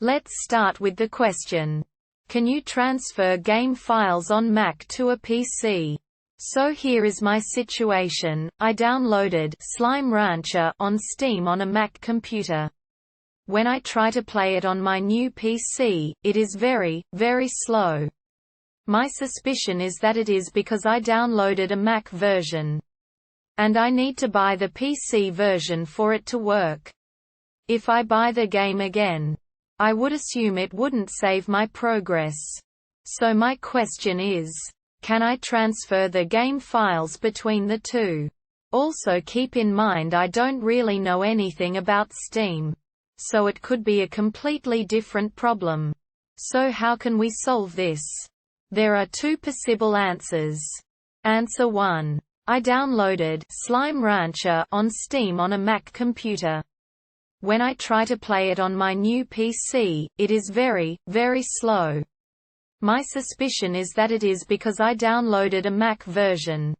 Let's start with the question. Can you transfer game files on Mac to a PC? So here is my situation. I downloaded Slime Rancher on Steam on a Mac computer. When I try to play it on my new PC, it is very, very slow. My suspicion is that it is because I downloaded a Mac version. And I need to buy the PC version for it to work. If I buy the game again, I would assume it wouldn't save my progress. So my question is, can I transfer the game files between the two? Also keep in mind I don't really know anything about Steam. So it could be a completely different problem. So how can we solve this? There are two possible answers. Answer 1. I downloaded Slime Rancher on Steam on a Mac computer. When I try to play it on my new PC, it is very, very slow. My suspicion is that it is because I downloaded a Mac version.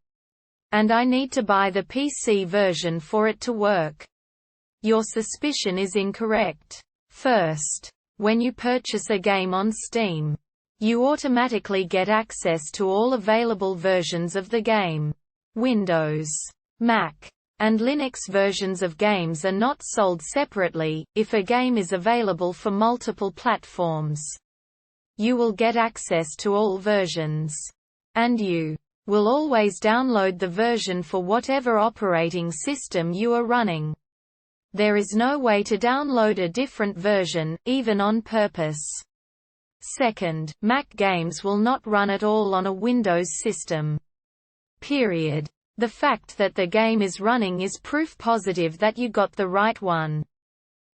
And I need to buy the PC version for it to work. Your suspicion is incorrect. First, when you purchase a game on Steam, you automatically get access to all available versions of the game. Windows, Mac, and Linux versions of games are not sold separately. If a game is available for multiple platforms, you will get access to all versions. And you will always download the version for whatever operating system you are running. There is no way to download a different version, even on purpose. Second, Mac games will not run at all on a Windows system. Period. The fact that the game is running is proof positive that you got the right one.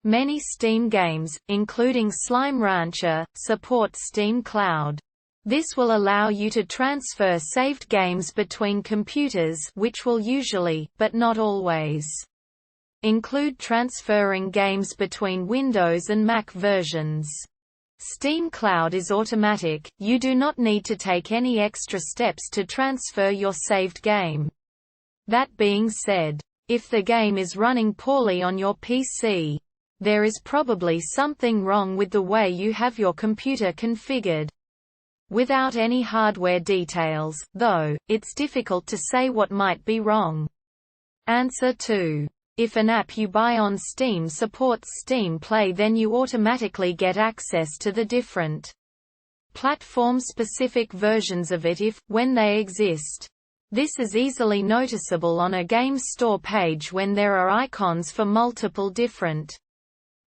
Many Steam games, including Slime Rancher, support Steam Cloud. This will allow you to transfer saved games between computers, which will usually, but not always, include transferring games between Windows and Mac versions. Steam Cloud is automatic. You do not need to take any extra steps to transfer your saved game. That being said, if the game is running poorly on your PC, there is probably something wrong with the way you have your computer configured. Without any hardware details, though, it's difficult to say what might be wrong. Answer 2. If an app you buy on Steam supports Steam Play, then you automatically get access to the different platform-specific versions of it when they exist. This is easily noticeable on a game store page when there are icons for multiple different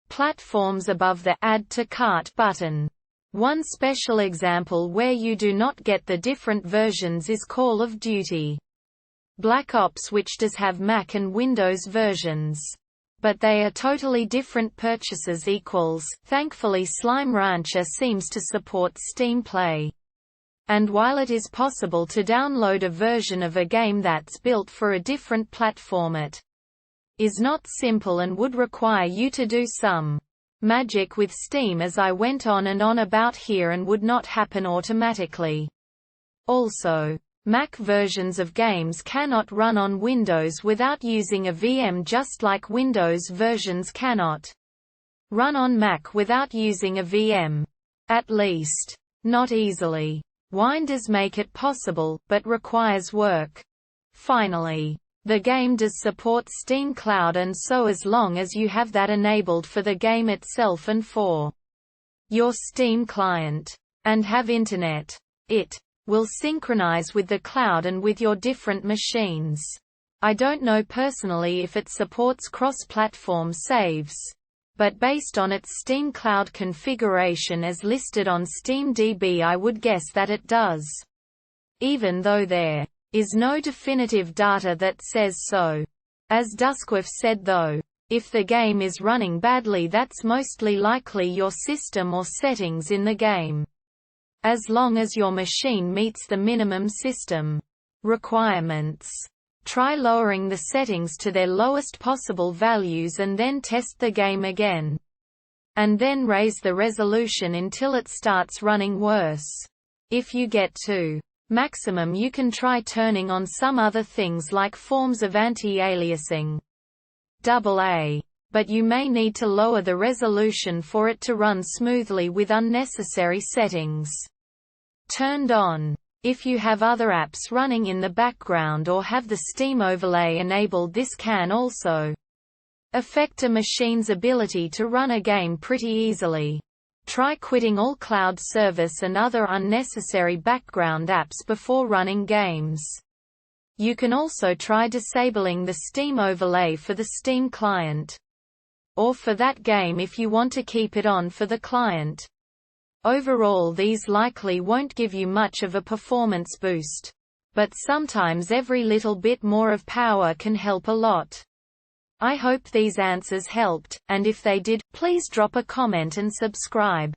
platforms above the Add to Cart button. One special example where you do not get the different versions is Call of Duty Black Ops, which does have Mac and Windows versions. But they are totally different purchases. Thankfully Slime Rancher seems to support Steam Play. And while it is possible to download a version of a game that's built for a different platform, it is not simple and would require you to do some magic with Steam, as I went on and on about here, and would not happen automatically. Also, Mac versions of games cannot run on Windows without using a VM, just like Windows versions cannot run on Mac without using a VM. At least, not easily. Winders make it possible, but requires work. Finally, the game does support Steam Cloud, and so as long as you have that enabled for the game itself and for your Steam client, and have internet, it will synchronize with the cloud and with your different machines. I don't know personally if it supports cross-platform saves, but based on its Steam Cloud configuration as listed on SteamDB, I would guess that it does. Even though there is no definitive data that says so. As Duskwiff said though, if the game is running badly, that's mostly likely your system or settings in the game. As long as your machine meets the minimum system requirements. Try lowering the settings to their lowest possible values and then test the game again. And then raise the resolution until it starts running worse. If you get to maximum, you can try turning on some other things like forms of anti-aliasing. AA but you may need to lower the resolution for it to run smoothly with unnecessary settings turned on. If you have other apps running in the background or have the Steam overlay enabled, this can also affect a machine's ability to run a game pretty easily. Try quitting all cloud service and other unnecessary background apps before running games. You can also try disabling the Steam overlay for the Steam client, or for that game if you want to keep it on for the client. Overall, these likely won't give you much of a performance boost, but sometimes every little bit more of power can help a lot. I hope these answers helped, and if they did, please drop a comment and subscribe.